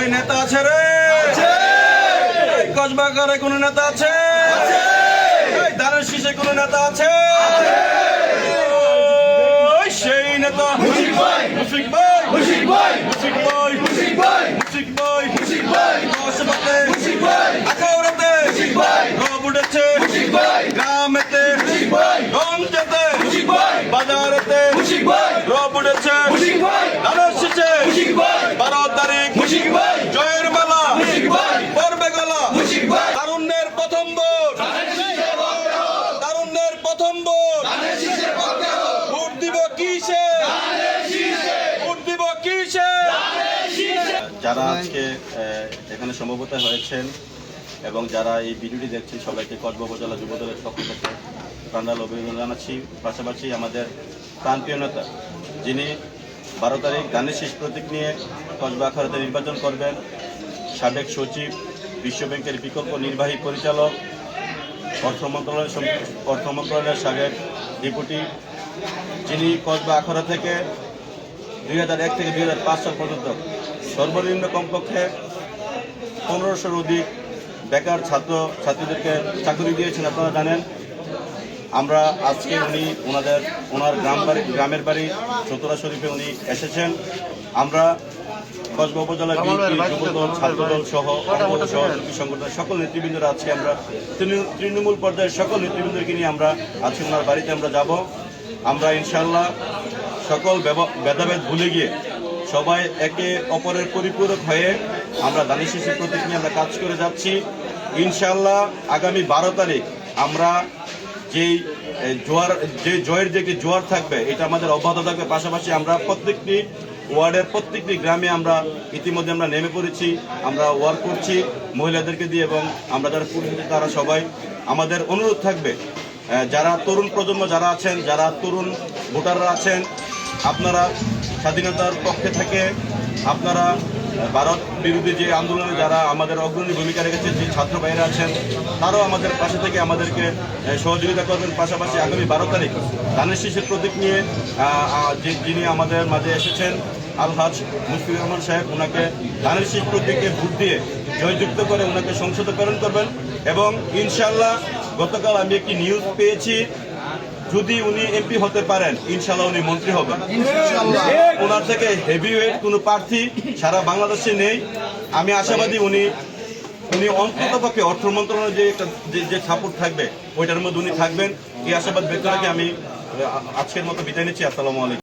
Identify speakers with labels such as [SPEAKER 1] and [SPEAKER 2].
[SPEAKER 1] কই নেতা আছে রে? কসবাকারে কোন নেতা আছে? ধানের শীষে কোন নেতা আছে? সেই নেতা মুশিক ভাই, মুশিক ভাই, মুশিক ভাই, মুশিক ভাই, মুশিক ভাই, মুশিক ভাই, মুশিক ভাই, কসবাতে মুশিক ভাই, আখাউড়াতে মুশিক ভাই, রব উঠেছে মুশিক ভাই, গ্রামেতে মুশিক ভাই, গঞ্জেতে মুশিক ভাই, বাজারেতে মুশিক ভাই, রব উঠেছে মুশিক ভাই, ধানের শীষে মুশিক ভাই, 12 তারিখ মুশিক ভাই, জয়ের মেলা মুশিক ভাই, পর্বে গলা মুশিক ভাই, তারুণ্যের প্রথম ভোট, তারুণ্যের প্রথম ভোট, ভোট দিব কিসে? ভোট দিব কিসে? যারা আজকে এখানে সমবেত হয়েছেন এবং যারা এই ভিডিওটি দেখছেন সবাইকে কসবা উপজেলা যুবদলের পক্ষ থেকে প্রাণঢাল অভিনন্দন জানাচ্ছি। পাশাপাশি আমাদের প্রান্তীয় নেতা যিনি 12 তারিখ ধানের শীষ প্রতীক নিয়ে কসবা আখাউড়াতে নির্বাচন করবেন, সাবেক সচিব, বিশ্ব ব্যাংকের বিকল্প নির্বাহী পরিচালক, অর্থ মন্ত্রণালয়ের সাবেক ডেপুটি, যিনি কসবা আখাউড়া থেকে 2001 থেকে 2005 সাল পর্যন্ত সর্বনিম্ন কমপক্ষে 1500-র অধিক বেকার ছাত্রীদেরকে চাকরি দিয়েছেন। আপনারা জানেন, আমরা আজকে ওনার গ্রামের বাড়ি চতুরা শরীফে উনি এসেছেন। আমরা কসবা উপজেলা বিএনপি, যুবদল, ছাত্রদল সহ সহযোগী সংগঠনের সকল নেতৃবৃন্দরা আজকে আমরা তৃণমূল পর্যায়ের সকল নেতৃবৃন্দকে নিয়ে আমরা আজকে ওনার বাড়িতে আমরা যাব। আমরা ইনশাআল্লাহ সকল ভেদাভেদ ভুলে গিয়ে সবাই একে অপরের পরিপূরক হয়ে আমরা ধানের শীষের প্রতীক নিয়ে আমরা কাজ করে যাচ্ছি। ইনশাআল্লাহ আগামী 12 তারিখ আমরা যে জয়ের যে জোয়ার থাকবে এটা আমাদের অব্যাহত থাকবে। পাশাপাশি আমরা প্রত্যেকটি ওয়ার্ডের প্রত্যেকটি গ্রামে আমরা ইতিমধ্যে আমরা নেমে পড়েছি, আমরা ওয়ার্ক করছি মহিলাদেরকে দিয়ে এবং আমরা যারা পুরুষ তারা সবাই। আমাদের অনুরোধ থাকবে যারা তরুণ প্রজন্ম যারা আছেন, যারা তরুণ ভোটাররা আছেন, আপনারা স্বাধীনতার পক্ষে থেকে আপনারা ভারত বিরোধী যে আন্দোলনে যারা আমাদের অগ্রণী ভূমিকা রেখেছে যে ছাত্র ভাইরা আছেন তারাও আমাদের পাশে থেকে আমাদেরকে সহযোগিতা করবেন। পাশাপাশি আগামী 12 তারিখ ধানের শীষের প্রতীক নিয়ে যিনি আমাদের মাঝে এসেছেন আলহাজ মুশফিকুর রহমান সাহেব, ওনাকে ধানের শীষ প্রতীকে ভোট দিয়ে জয়যুক্ত করে ওনাকে সংসদে প্রেরণ করবেন। এবং ইনশাআল্লাহ গতকাল আমি একটি নিউজ পেয়েছি, যদি উনি এমপি হতে পারেন ইনশাআল্লাহ উনি মন্ত্রী হবেন। ওনার থেকে হেভিওয়েট কোনো প্রার্থী সারা বাংলাদেশে নেই। আমি আশাবাদী উনি অন্ততপক্ষে অর্থ মন্ত্রণালয়ের যে সাপোর্ট থাকবে ওইটার মধ্যে উনি থাকবেন। এই আশাবাদ ব্যক্ত রেখে আমি আজকের মতো বিদায় নিচ্ছি। আসসালামু আলাইকুম।